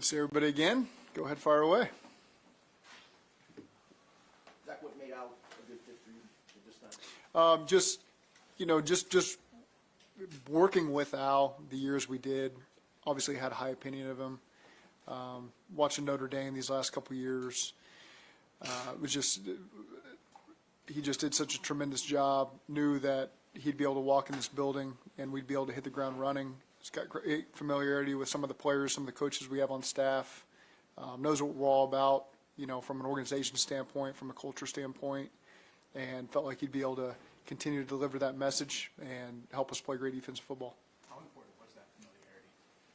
See everybody again. Go ahead, fire away. Zach, what made Al a good fit for you at this time? Just working with Al the years we did. Obviously, had a high opinion of him. Watching Notre Dame these last couple of years, was just he just did such a tremendous job. Knew that he'd be able to walk in this building and we'd be able to hit the ground running. He's got great familiarity with some of the players, some of the coaches we have on staff. Knows what we're all about, from an organization standpoint, from a culture standpoint, and felt like he'd be able to continue to deliver that message and help us play great defensive football. How important was that familiarity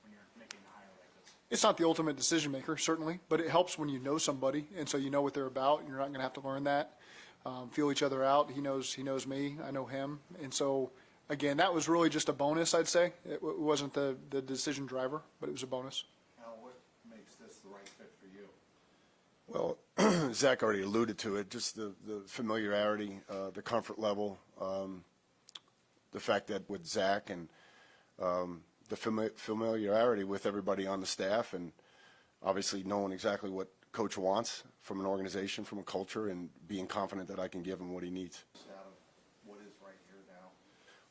when you're making a hire like this? It's not the ultimate decision maker, certainly, but it helps when you know somebody, and so you know what they're about, and you're not going to have to learn that. Feel each other out. He knows me. I know him, and so again, that was really just a bonus. I'd say it wasn't the decision driver, but it was a bonus. Al, what makes this the right fit for you? Well, Zach already alluded to it, just the familiarity, the comfort level, the fact that with Zach and the familiarity with everybody on the staff, and obviously knowing exactly what Coach wants from an organization, from a culture, and being confident that I can give him what he needs. Out of what is right here now?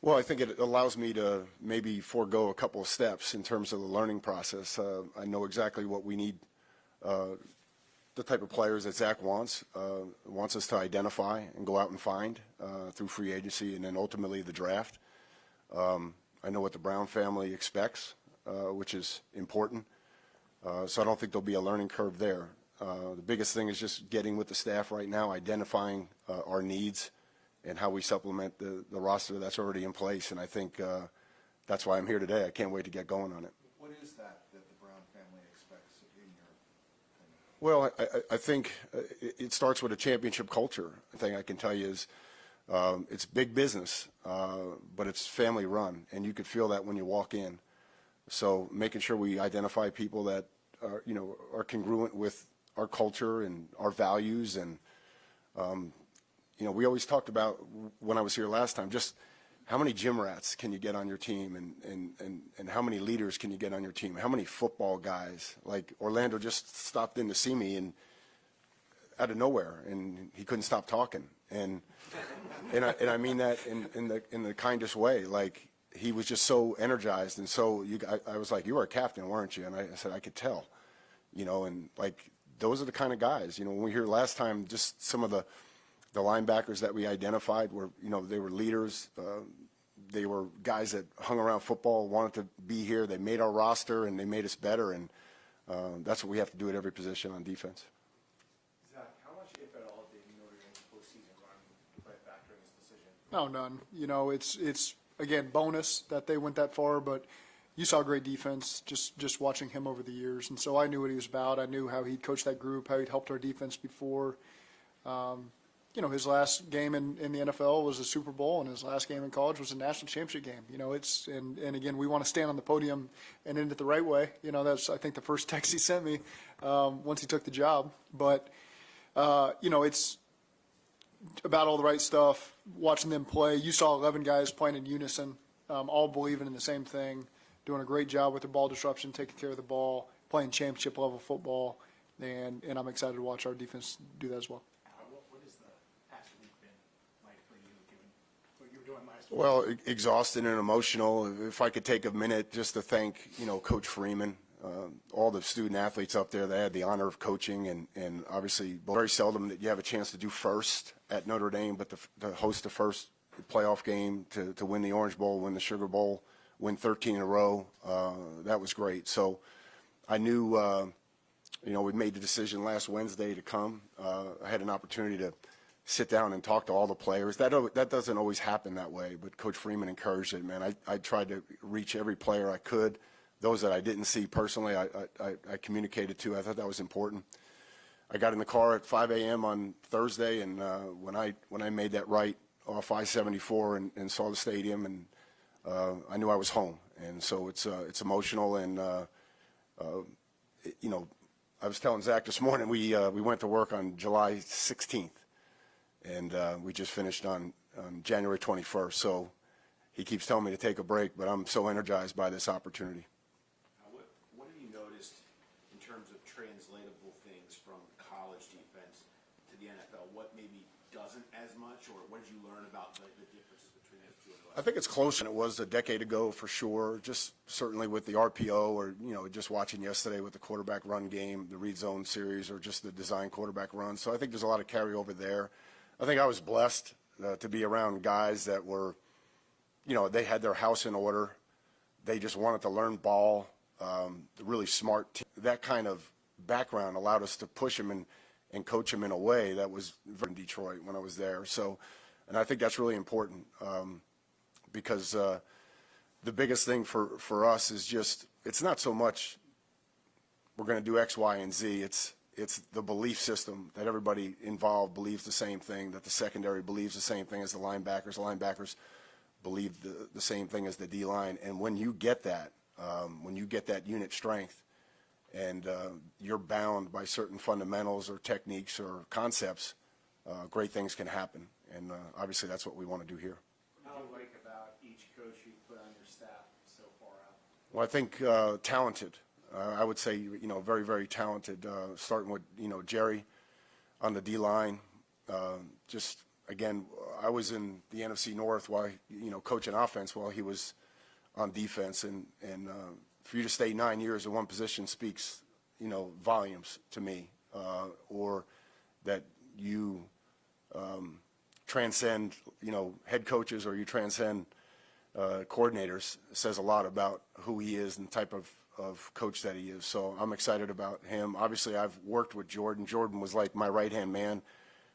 Well, I think it allows me to maybe forego a couple of steps in terms of the learning process. I know exactly what we need, the type of players that Zach wants us to identify and go out and find through free agency and then ultimately the draft. I know what the Brown family expects, which is important. So I don't think there'll be a learning curve there. The biggest thing is just getting with the staff right now, identifying our needs and how we supplement the roster that's already in place. And I think that's why I'm here today. I can't wait to get going on it. What is that the Brown family expects in your opinion? Well, I think it starts with a championship culture. The thing I can tell you is it's big business, but it's family run, and you could feel that when you walk in. So making sure we identify people that are congruent with our culture and our values, and we always talked about when I was here last time, just how many gym rats can you get on your team, and how many leaders can you get on your team? How many football guys? Like Orlando just stopped in to see me and out of nowhere, and he couldn't stop talking, and I mean that in the kindest way. Like, he was just so energized, and so I was like, "You were a captain, weren't you?" And I said, "I could tell," and like, those are the kind of guys. When we were here last time, just some of the linebackers that we identified were, they were leaders. They were guys that hung around football, wanted to be here. They made our roster, and they made us better, and that's what we have to do at every position on defense. Zach, how much, if at all, did Notre Dame's postseason run play a factor in this decision? No, none. It's again, bonus that they went that far, but you saw great defense just watching him over the years. And so I knew what he was about. I knew how he'd coached that group, how he'd helped our defense before. His last game in the NFL was a Super Bowl, and his last game in college was a national championship game. And again, we want to stand on the podium and end it the right way. That's, I think, the first text he sent me once he took the job. But, it's about all the right stuff, watching them play. You saw 11 guys playing in unison, all believing in the same thing, doing a great job with their ball disruption, taking care of the ball, playing championship level football, and I'm excited to watch our defense do that as well. What has the past week been like for you, given what you were doing last week? Well, exhausted and emotional. If I could take a minute just to thank, Coach Freeman, all the student athletes up there that had the honor of coaching, and obviously very seldom that you have a chance to do first at Notre Dame, but to host the first playoff game, to win the Orange Bowl, win the Sugar Bowl, win 13 in a row, that was great. So I knew, we made the decision last Wednesday to come. I had an opportunity to sit down and talk to all the players. That doesn't always happen that way, but Coach Freeman encouraged it, man. I tried to reach every player I could. Those that I didn't see personally, I communicated to. I thought that was important. I got in the car at 5 a.m. on Thursday, and when I made that right off I-74 and saw the stadium, and I knew I was home. And so it's emotional, and I was telling Zach this morning, we went to work on July 16th, and we just finished on January 21st. So he keeps telling me to take a break, but I'm so energized by this opportunity. What have you noticed in terms translatable things from college defense to the NFL? What maybe doesn't as much, or what did you learn about the differences between those two? I think it's closer than it was a decade ago for sure. Just certainly with the RPO, or just watching yesterday with the quarterback run game, the read zone series, or just the design quarterback run. So I think there's a lot of carryover there. I think I was blessed to be around guys that were, they had their house in order. They just wanted to learn ball. Really smart. That kind of background allowed us to push them and coach them in a way that was very in Detroit when I was there. So, and I think that's really important because the biggest thing for us is just, it's not so much we're going to do X, Y, and Z. It's the belief system that everybody involved believes the same thing, that the secondary believes the same thing as the linebackers believe the same thing as the D-line. And when you get that unit strength and you're bound by certain fundamentals or techniques or concepts, great things can happen. And obviously that's what we want to do here. What do you like about each coach you've put on your staff so far out? Well, I think talented. I would say, very, very talented, starting with, Jerry on the D-line. Just, again, I was in the NFC North while, coaching offense while he was on defense. And for you to stay 9 years in one position speaks, volumes to me. Or that you transcend, head coaches, or you transcend coordinators, says a lot about who he is and the type of coach that he is. So I'm excited about him. Obviously, I've worked with Jordan. Jordan was like my right-hand man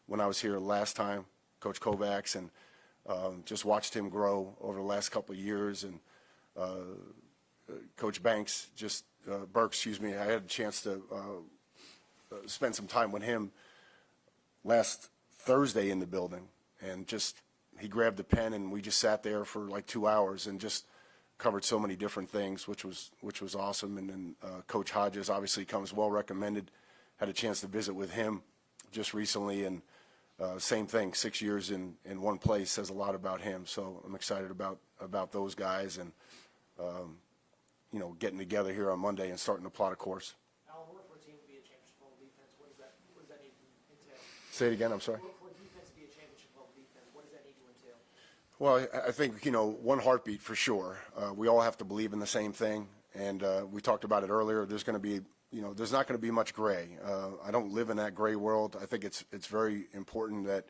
when I was here last time, Coach Kovacs, and just watched him grow over the last couple of years. And Coach Banks, Burks, excuse me, I had a chance to spend some time with him last Thursday in the building, and he grabbed the pen and we just sat there for like 2 hours and just covered so many different things, which was awesome. And then Coach Hodges obviously comes well recommended. Had a chance to visit with him just recently, and same thing, 6 years in one place says a lot about him. So I'm excited about those guys, and getting together here on Monday and starting to plot a course. Alan, what for a team to be a championship level defense? What does that need to entail? Say it again, I'm sorry. For a defense to be a championship level defense, what does that need to entail? Well, I think, one heartbeat for sure. We all have to believe in the same thing, and we talked about it earlier. There's going to be, there's not going to be much gray. I don't live in that gray world. I think it's very important that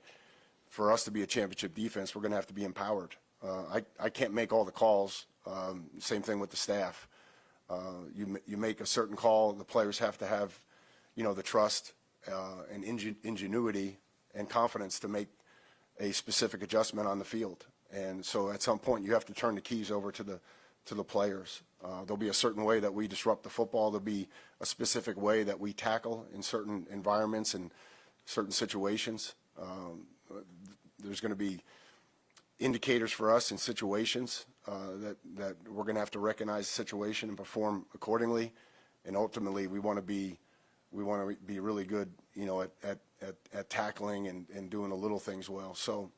for us to be a championship defense, we're going to have to be empowered. I can't make all the calls. Same thing with the staff. You make a certain call, the players have to have, the trust and ingenuity and confidence to make a specific adjustment on the field. And so at some point you have to turn the keys over to the players. There'll be a certain way that we disrupt the football. There'll be a specific way that we tackle in certain environments and certain situations. There's going to be indicators for us in situations that we're going to have to recognize the situation and perform accordingly. And ultimately, we want to be really good, at tackling and doing the little things well. So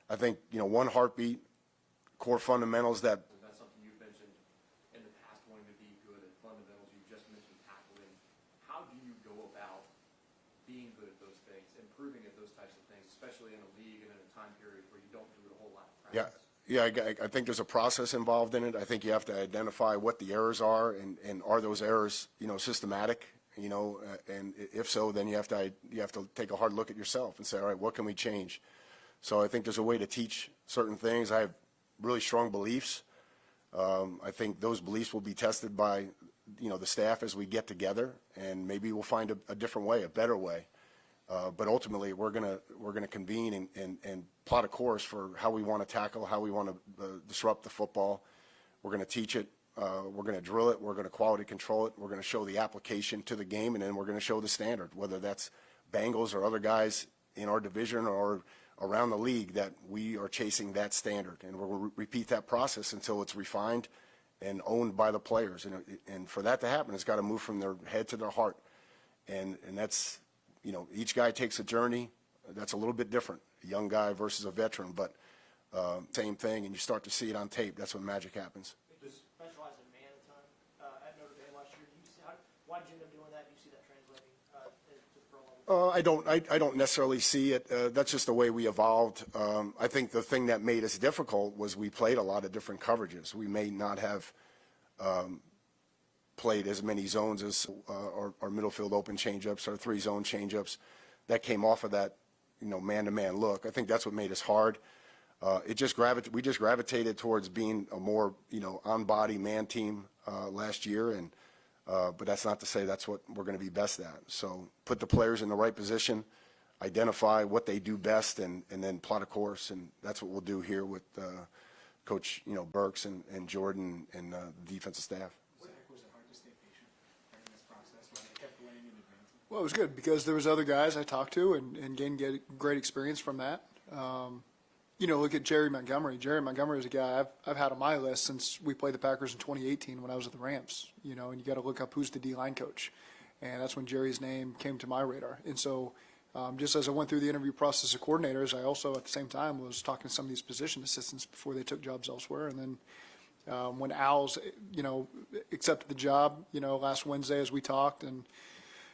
I think, one heartbeat, core fundamentals that. That's something you've mentioned in the past, wanting to be good at fundamentals. You just mentioned tackling. How do you go about being good at those things, improving at those types of things, especially in a league and in a time period where you don't do it a whole lot of practice? Yeah, I think there's a process involved in it. I think you have to identify what the errors are, and are those errors, systematic, and if so, then you have to take a hard look at yourself and say, all right, what can we change? So I think there's a way to teach certain things. I have really strong beliefs. I think those beliefs will be tested by, the staff as we get together, and maybe we'll find a different way, a better way. But ultimately, we're gonna convene and plot a course for how we want to tackle, how we want to disrupt the football. We're going to teach it. We're going to drill it. We're going to quality control it. We're going to show the application to the game, and then we're going to show the standard, whether that's Bengals or other guys in our division or around the league, that we are chasing that standard. And we're going to repeat that process until it's refined and owned by the players. And for that to happen, it's got to move from their head to their heart. And that's, each guy takes a journey that's a little bit different, a young guy versus a veteran, but same thing, and you start to see it on tape. That's when magic happens. You specialize in man at time at Notre Dame last year. Why did you end up doing that? Do you see that translating to the pro level? I don't necessarily see it. That's just the way we evolved. I think the thing that made us difficult was we played a lot of different coverages. We may not have played as many zones as our middle field open changeups, our 3-zone changeups. That came off of that, man-to-man look. I think that's what made us hard. We just gravitated towards being a more, on-body man team last year, and but that's not to say that's what we're going to be best at. So put the players in the right position, identify what they do best, and then plot a course, and that's what we'll do here with Coach, Burks and Jordan and the defensive staff. Was it hard to stay patient during this process when they kept delaying and advancing? Well, it was good because there was other guys I talked to and gained great experience from that. Look at Jerry Montgomery. Jerry Montgomery is a guy I've had on my list since we played the Packers in 2018 when I was at the Rams. And you got to look up who's the D-line coach, and that's when Jerry's name came to my radar. And so, just as I went through the interview process of coordinators, I also at the same time was talking to some of these position assistants before they took jobs elsewhere. And then when Al's, accepted the job, last Wednesday as we talked, and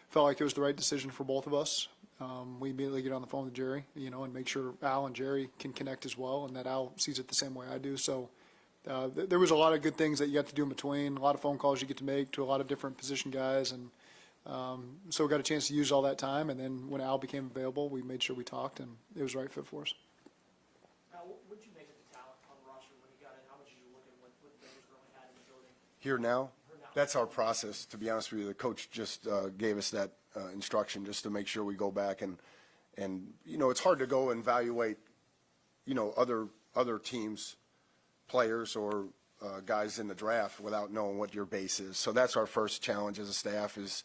felt like it was the right decision for both of us. We immediately get on the phone with Jerry, and make sure Al and Jerry can connect as well, and that Al sees it the same way I do. So there was a lot of good things that you got to do in between, a lot of phone calls you get to make to a lot of different position guys, and so we got a chance to use all that time. And then when Al became available, we made sure we talked, and it was the right fit for us. What did you make of the talent on the roster when you got in? How much did you look at what the Bengals really had in the building? Here now, that's our process. To be honest with you, the coach just gave us that instruction just to make sure we go back and it's hard to go and evaluate, other teams, players or guys in the draft without knowing what your base is. So that's our first challenge as a staff is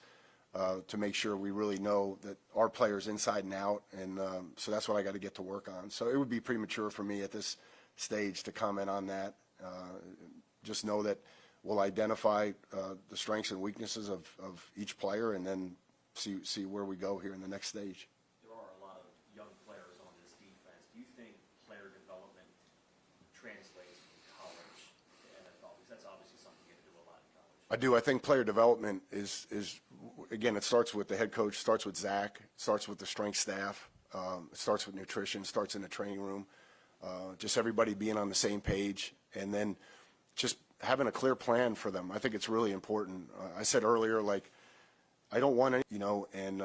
to make sure we really know that our players inside and out, and so that's what I got to get to work on. So it would be premature for me at this stage to comment on that. Just know that we'll identify the strengths and weaknesses of each player, and then see where we go here in the next stage. There are a lot of young players on this defense. Do you think player development translates from college to NFL? Because that's obviously something you have to do a lot in college. I do. I think player development is again, it starts with the head coach, starts with Zach, starts with the strength staff, it starts with nutrition, starts in the training room, just everybody being on the same page, and then just having a clear plan for them. I think it's really important. I said earlier, I don't want to, and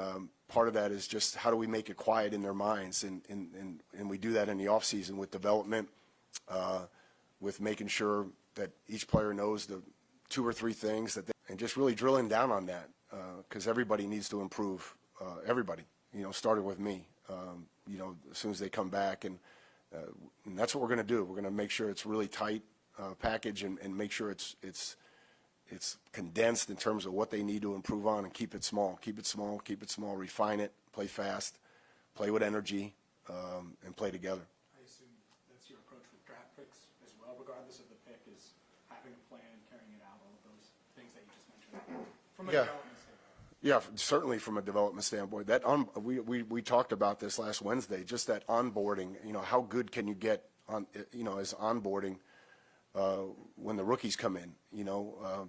part of that is just how do we make it quiet in their minds, and we do that in the offseason with development, with making sure that each player knows the 2 or 3 things and just really drilling down on that, because everybody needs to improve. Everybody, starting with me, as soon as they come back, and that's what we're going to do. We're going to make sure it's really tight package and make sure it's condensed in terms of what they need to improve on, and keep it small, refine it, play fast, play with energy, and play together. I assume that's your approach with draft picks as well, regardless of the pick, is having a plan, carrying it out, all of those things that you just mentioned. From a development standpoint. Yeah, certainly from a development standpoint. That we talked about this last Wednesday, just that onboarding, how good can you get on, as onboarding when the rookies come in,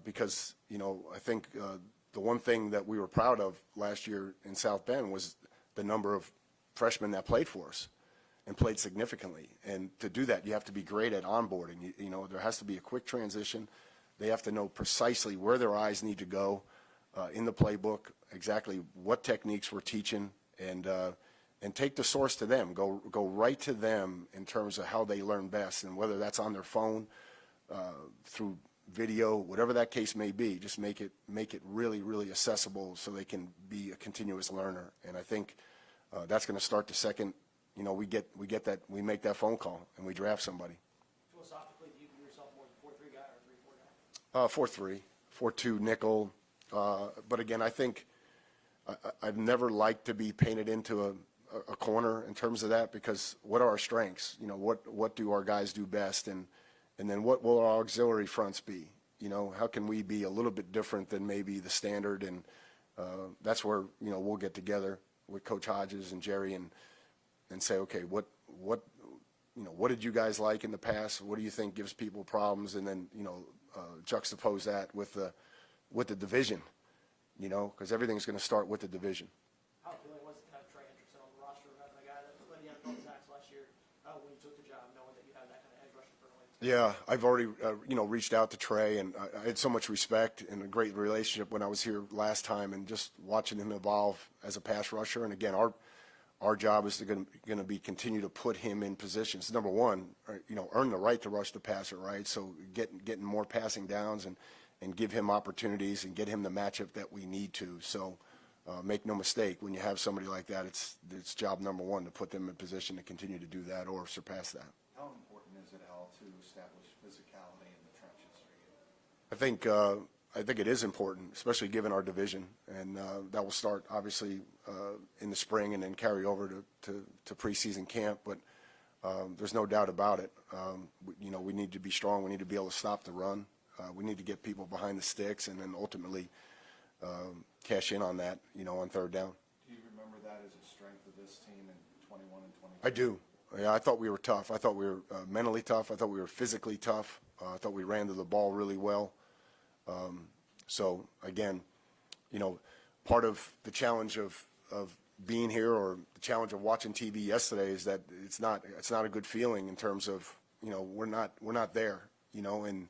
because, I think the one thing that we were proud of last year in South Bend was the number of freshmen that played for us and played significantly. And to do that, you have to be great at onboarding. There has to be a quick transition. They have to know precisely where their eyes need to go in the playbook, exactly what techniques we're teaching, and take the source to them. Go right to them in terms of how they learn best, and whether that's on their phone, through video, whatever that case may be. Just make it really, really accessible so they can be a continuous learner. And I think that's going to start the second we get that, we make that phone call and we draft somebody. Philosophically, do you view yourself more as a 4-3 guy or a 3-4 guy? 4-3, 4-2 nickel. But again, I think I've never liked to be painted into a corner in terms of that, because what are our strengths? What do our guys do best? And then what will our auxiliary fronts be? How can we be a little bit different than maybe the standard? And that's where, we'll get together with Coach Hodges and Jerry and say, okay, what did you guys like in the past? What do you think gives people problems? And then, juxtapose that with the division you know, because everything's going to start with the division. How appealing was it to have Trey Hendrickson on the roster, having a guy that led the NFL sacks last year, when you took the job, knowing that you had that kind of edge rusher for the wing? Yeah, I've already, you know, reached out to Trey, and I had so much respect and a great relationship when I was here last time, and just watching him evolve as a pass rusher. And again, our job is going to be continue to put him in positions. Number one, you know, earn the right to rush the passer, right? So getting more passing downs and give him opportunities and get him the matchup that we need to. So make no mistake, when you have somebody like that, it's job number one to put them in position to continue to do that or surpass that. How important is it, Al, to establish physicality in the trenches for you? I think it is important, especially given our division, and that will start obviously in the spring and then carry over to preseason camp. But there's no doubt about it. You know, we need to be strong. We need to be able to stop the run. We need to get people behind the sticks, and then ultimately cash in on that. You know, on third down. Do you remember that as a strength of this team in 21 and 22? I do. Yeah, I thought we were tough. I thought we were mentally tough. I thought we were physically tough. I thought we ran to the ball really well. So again, you know, part of the challenge of being here, or the challenge of watching TV yesterday, is that it's not a good feeling in terms of, you know, we're not there, you know, and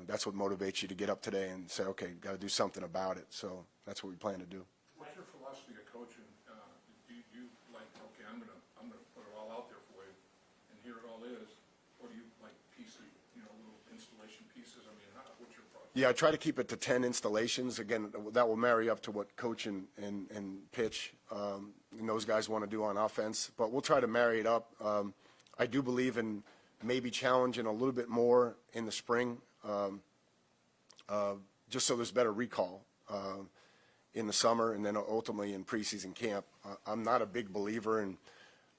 that's what motivates you to get up today and say, okay, got to do something about it. So that's what we plan to do. What's your philosophy of coaching? Do you like, okay, I'm gonna put it all out there for you, and here it all is, or do you like pieces, you know, little installation pieces? I mean, what's your process? Yeah, I try to keep it to 10 installations. Again, that will marry up to what coach and pitch and those guys want to do on offense. But we'll try to marry it up. I do believe in maybe challenging a little bit more in the spring, just so there's better recall in the summer and then ultimately in preseason camp. I'm not a big believer in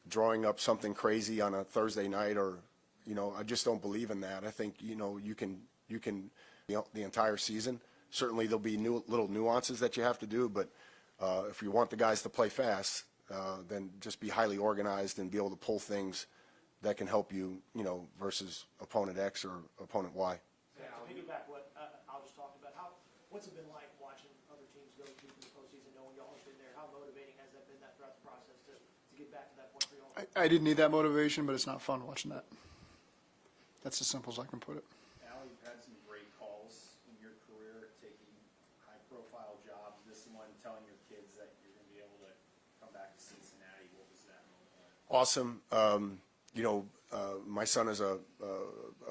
drawing up something crazy on a Thursday night, or, you know, I just don't believe in that. I think, you know, you can the entire season. Certainly there'll be little nuances that you have to do, but if you want the guys to play fast, then just be highly organized and be able to pull things that can help you, you know, versus opponent X or opponent Y. To piggyback what I was talking about, what's it been like watching other teams go deep in the postseason, knowing y'all have been there? How motivating has that been throughout the process to get back to that point for y'all? I didn't need that motivation, but it's not fun watching that. That's as simple as I can put it. Al, you've had some great calls in your career, taking high-profile jobs. This one, telling your kids that you're going to be able to come back to Cincinnati. What was that moment like? Awesome. You know, my son is a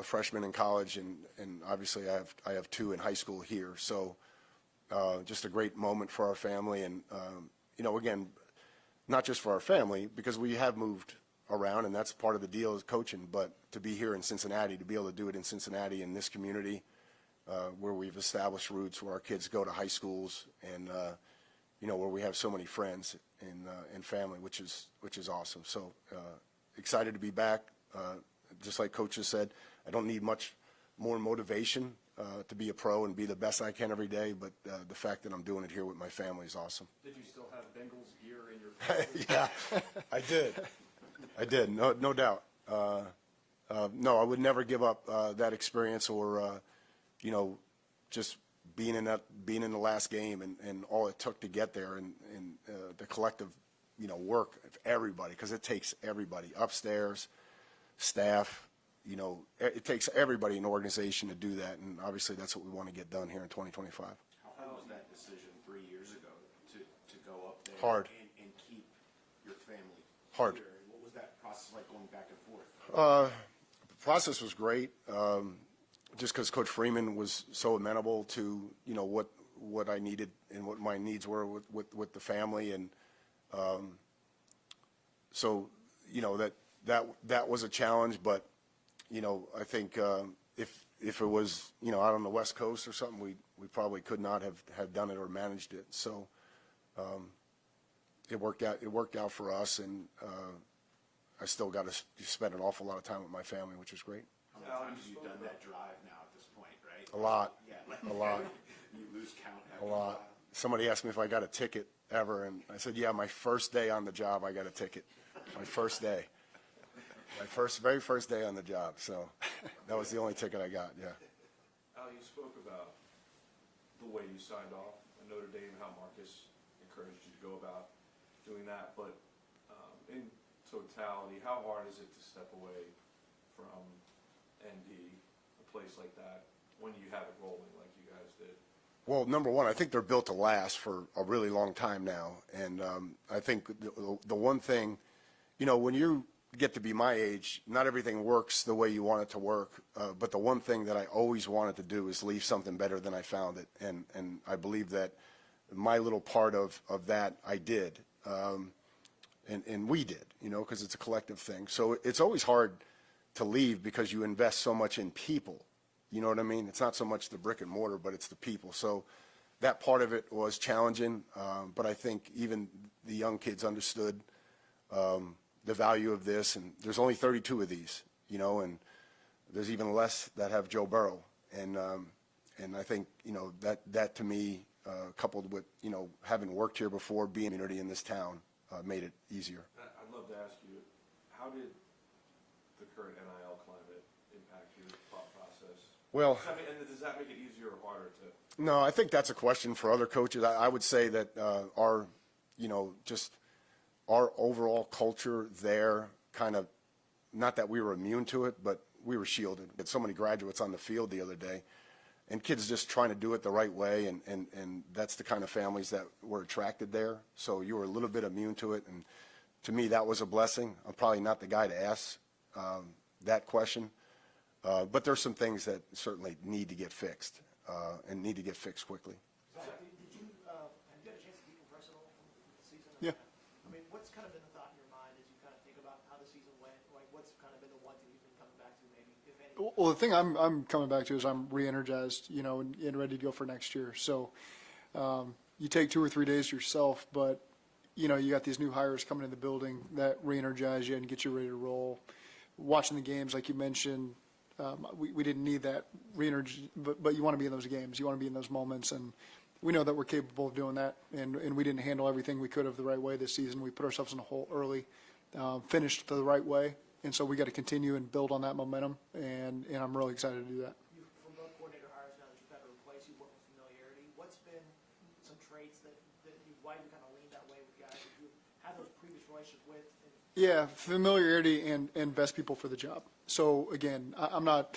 freshman in college, and obviously I have two in high school here. So just a great moment for our family, and you know, again, not just for our family, because we have moved around, and that's part of the deal is coaching. But to be here in Cincinnati, to be able to do it in Cincinnati, in this community, where we've established roots, where our kids go to high schools, and you know, where we have so many friends and family, which is awesome. So excited to be back. Just like Coach has said, I don't need much more motivation to be a pro and be the best I can every day, but the fact that I'm doing it here with my family is awesome. Did you still have Bengals gear in your Yeah, I did, no doubt. No, I would never give up that experience, or you know, just being in the last game and all it took to get there, and the collective, you know, work of everybody, because it takes everybody upstairs, staff, you know, it takes everybody in the organization to do that, and obviously that's what we want to get done here in 2025. How hard was that decision 3 years ago to go up there Hard. and keep your family Hard. here? What was that process like going back and forth? The process was great, just because Coach Freeman was so amenable to, you know, what I needed and what my needs were with the family, and so, you know, that was a challenge. But, you know, I think if it was, you know, out on the West Coast or something, we probably could not have done it or managed it. So it worked out for us, and I still got to spend an awful lot of time with my family, which is great. How many times have you done that drive now at this point, right? A lot. Yeah. A lot. You lose count after A lot. Somebody asked me if I got a ticket ever, and I said, yeah, my first day on the job, I got a ticket. My first day. My very first day on the job. So that was the only ticket I got, yeah. Al, you spoke about the way you signed off, and Notre Dame, how Marcus encouraged you to go about doing that, but in totality, how hard is it to step away from ND, a place like that, when you have it rolling like you guys did? Well, number one, I think they're built to last for a really long time now. And I think the one thing, you know, when you get to be my age, not everything works the way you want it to work. But the one thing that I always wanted to do is leave something better than I found it. And I believe that my little part of that I did. And we did, you know, because it's a collective thing. So it's always hard to leave because you invest so much in people. You know what I mean? It's not so much the brick and mortar, but it's the people. So that part of it was challenging, but I think even the young kids understood the value of this. And there's only 32 of these, you know, and there's even less that have Joe Burrow. And I think, you know, that to me, coupled with, you know, having worked here before, being a community in this town, made it easier. I'd love to ask you, how did the current NIL climate impact your thought process? Well, And does that make it easier or harder to? no, I think that's a question for other coaches. I would say that our, you know, just our overall culture there kind of, not that we were immune to it, but we were shielded. We had so many graduates on the field the other day, and kids just trying to do it the right way, and that's the kind of families that were attracted there. So you were a little bit immune to it, and to me that was a blessing. I'm probably not the guy to ask that question, but there's some things that certainly need to get fixed, and need to get fixed quickly. Did you, have you had a chance to decompress at all from the season? Yeah. I mean, what's kind of been the thought in your mind as you kind of think about how the season went? Like, what's kind of been the one thing you've been coming back to, maybe, if any? Well, the thing I'm coming back to is I'm re-energized, you know, and ready to go for next year. So you take 2 or 3 days yourself, but, you know, you got these new hires coming in the building that re-energize you and get you ready to roll. Watching the games, like you mentioned, we didn't need that re-energy, but you want to be in those games. You want to be in those moments, and we know that we're capable of doing that, and we didn't handle everything we could have the right way this season. We put ourselves in a hole early, finished the right way, and so we got to continue and build on that momentum, and I'm really excited to do that. You, from both coordinator hires now that you've had to replace, you work with familiarity. What's been some traits why you kind of lean that way with guys that you had those previous relationships with? Yeah, familiarity and best people for the job. So again, I'm not.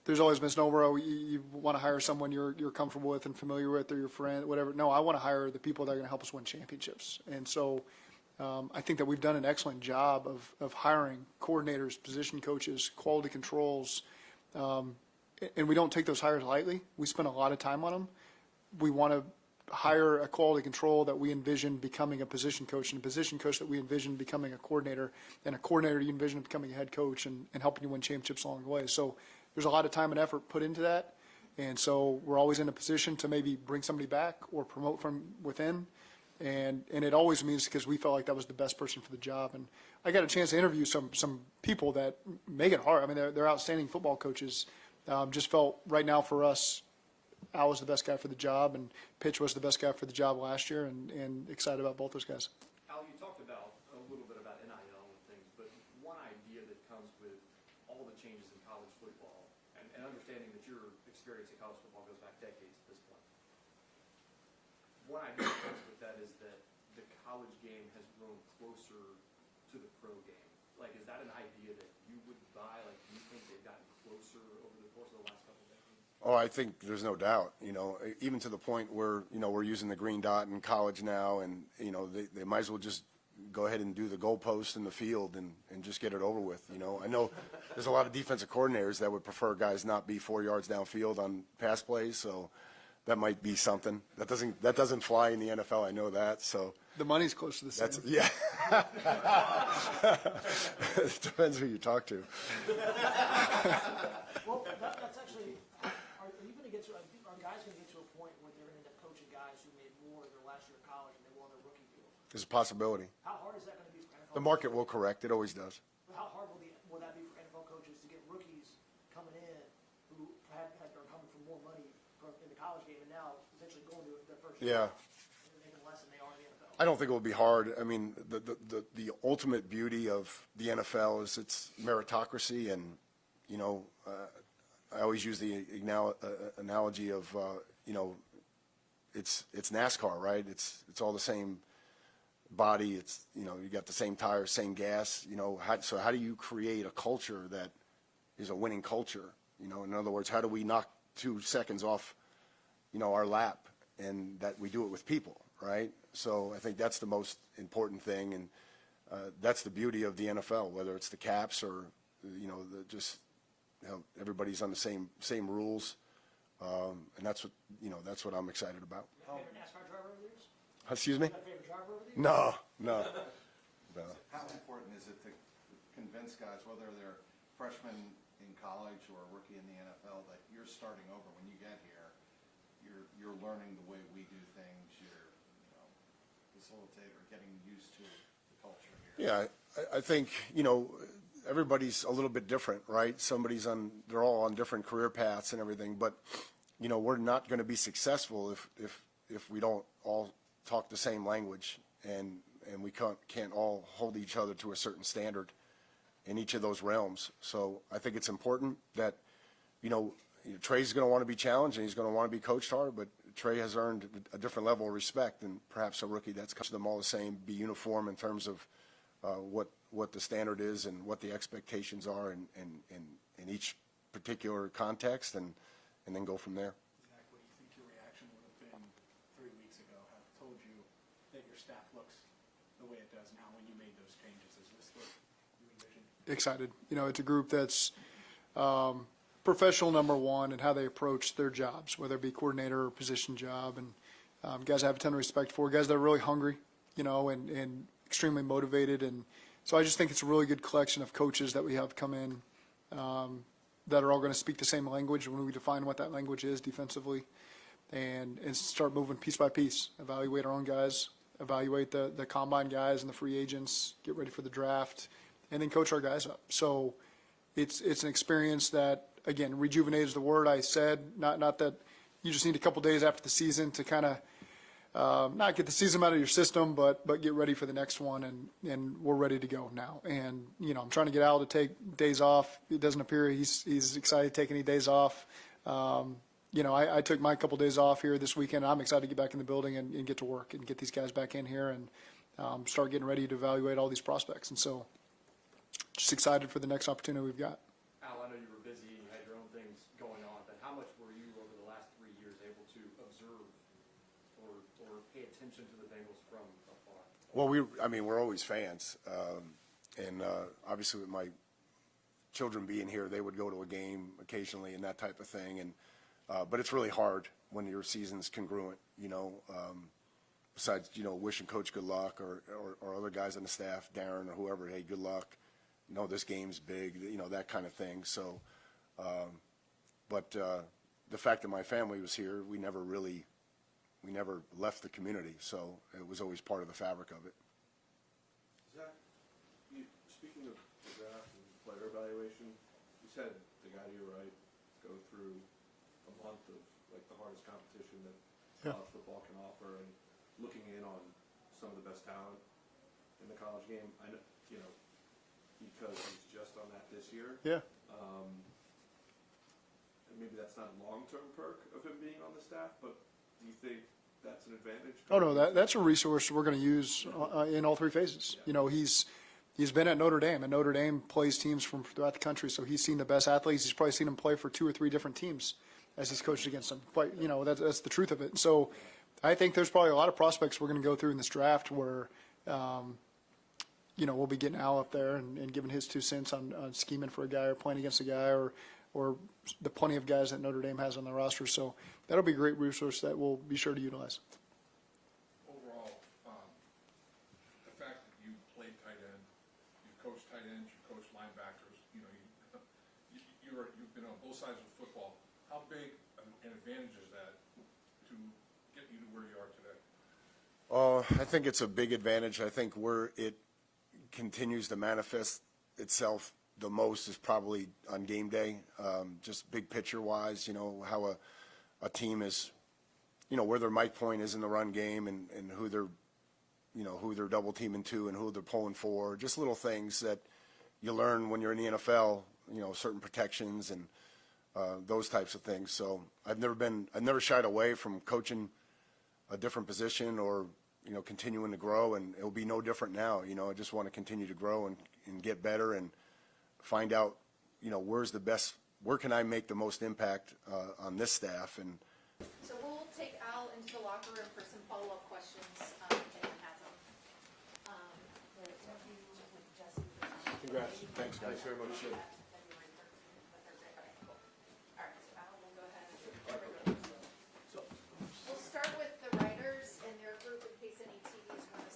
There's always misnomer. Oh, you want to hire someone you're comfortable with and familiar with, or your friend, whatever. No, I want to hire the people that are going to help us win championships. And so, I think that we've done an excellent job of hiring coordinators, position coaches, quality controls, and we don't take those hires lightly. We spend a lot of time on them. We want to hire a quality control that we envision becoming a position coach, and a position coach that we envision becoming a coordinator, and a coordinator you envision becoming a head coach and helping you win championships along the way. So there's a lot of time and effort put into that, and so we're always in a position to maybe bring somebody back or promote from within, and it always means because we felt like that was the best person for the job. And I got a chance to interview some people that make it hard. I mean, they're outstanding football coaches. Just felt right now for us, Al was the best guy for the job, and Pitch was the best guy for the job last year, and excited about both those guys. Al, you talked about a little bit about NIL and things, but one idea that comes with all the changes in college football, and understanding that your experience in college football goes back decades at this point. One idea that comes with that is that the college game has grown closer to the pro game. Like, is that an idea that you would buy? Like, do you think they've gotten closer over the course of the last couple of decades? Oh, I think there's no doubt, you know, even to the point where, you know, we're using the green dot in college now, and, you know, they might as well just go ahead and do the goalpost in the field and just get it over with, you know. I know there's a lot of defensive coordinators that would prefer guys not be 4 yards downfield on pass plays, so that might be something. That doesn't fly in the NFL, I know that, so. The money's close to the same. Yeah. It depends who you talk to. Well, that's actually, are you going to get to, are guys going to get to a point where they're going to end up coaching guys who made more their last year of college and they won their rookie deal? There's a possibility. How hard is that going to be for NFL? The market will correct, it always does. How hard will that be for NFL coaches to get rookies coming in who are coming from more money in the college game and now essentially going to their first year? Yeah. And making less than they are in the NFL. I don't think it will be hard. I mean, the ultimate beauty of the NFL is its meritocracy, and, you know, I always use the analogy of, you know, it's NASCAR, right? It's all the same body. It's, you know, you got the same tires, same gas, you know, so how do you create a culture that is a winning culture? You know, in other words, how do we knock 2 seconds off, you know, our lap, and that we do it with people, right? So I think that's the most important thing, and that's the beauty of the NFL, whether it's the caps or, you know, just, you know, everybody's on the same rules, and that's what I'm excited about. Favorite NASCAR driver over the years? Excuse me? Got a favorite driver over the years? No. How important is it to convince guys, whether they're freshmen in college or a rookie in the NFL, that you're starting over when you get here? You're learning the way we do things. You're, you know, facilitator, getting used to the culture here. Yeah, I think, you know, everybody's a little bit different, right? They're all on different career paths and everything, but, you know, we're not going to be successful if we don't all talk the same language, and we can't all hold each other to a certain standard in each of those realms. So I think it's important that, you know, Trey's going to want to be challenged and he's going to want to be coached hard, but Trey has earned a different level of respect than perhaps a rookie that's coached them all the same, be uniform in terms of what the standard is and what the expectations are in each particular context, and then go from there. Zach, what do you think your reaction would have been 3 weeks ago? Had I told you that your staff looks the way it does now when you made those changes? Is this what you envisioned? Excited. You know, it's a group that's professional, number one, and how they approach their jobs, whether it be coordinator or position job. And guys I have a ton of respect for, guys that are really hungry, you know, and extremely motivated. And so I just think it's a really good collection of coaches that we have come in that are all going to speak the same language when we define what that language is defensively, and start moving piece by piece, evaluate our own guys, evaluate the combine guys and the free agents, get ready for the draft, and then coach our guys up. So it's an experience that, again, rejuvenate is the word I said, not that you just need a couple days after the season to kind of not get the season out of your system, but get ready for the next one, and we're ready to go now. And, you know, I'm trying to get Al to take days off. It doesn't appear he's excited to take any days off. You know, I took my couple days off here this weekend. I'm excited to get back in the building and get to work and get these guys back in here and start getting ready to evaluate all these prospects. And so just excited for the next opportunity we've got. Al, I know you were busy and you had your own things going on, but how much were you over the last 3 years able to observe or pay attention to the Bengals from afar? Well, we're always fans, and obviously with my children being here, they would go to a game occasionally and that type of thing. And but it's really hard when your season's congruent, you know. Besides, you know, wishing Coach good luck or other guys on the staff, Darren or whoever, hey, good luck. No, this game's big, you know, that kind of thing. So, but the fact that my family was here, we never left the community. So it was always part of the fabric of it. Zach, speaking of the draft and player evaluation, you said the guy to your right go through a month of like the hardest competition that college football can offer, and looking in on some of the best talent in the college game. I know, you know, because he's just on that this year. Yeah. And maybe that's not a long-term perk of him being on the staff, but do you think that's an advantage? Oh, no, that's a resource we're going to use in all three phases. You know, he's been at Notre Dame, and Notre Dame plays teams from throughout the country, so he's seen the best athletes. He's probably seen them play for 2 or 3 different teams as he's coached against them. But, you know, that's the truth of it. So I think there's probably a lot of prospects we're going to go through in this draft where, you know, we'll be getting Al up there and giving his 2 cents on scheming for a guy or playing against a guy or the plenty of guys that Notre Dame has on their roster. So that'll be a great resource that we'll be sure to utilize. Overall, the fact that you played tight end, you've coached tight ends, you've coached linebackers, you know, you've been on both sides of football. How big an advantage is that to get you to where you are today? I think it's a big advantage. I think where it continues to manifest itself the most is probably on game day, just big picture wise, you know, how a team is, you know, where their mic point is in the run game and who they're, you know, who they're double teaming to and who they're pulling for, just little things that you learn when you're in the NFL, you know, certain protections and those types of things. So I've never shied away from coaching a different position or, continuing to grow, and it'll be no different now. I just want to continue to grow and get better and find out, where can I make the most impact on this staff. And So we'll take Al into the locker room for some follow-up questions, if anyone has them. We'll interview with Jesse. congrats. Thanks, guys. Thanks very much.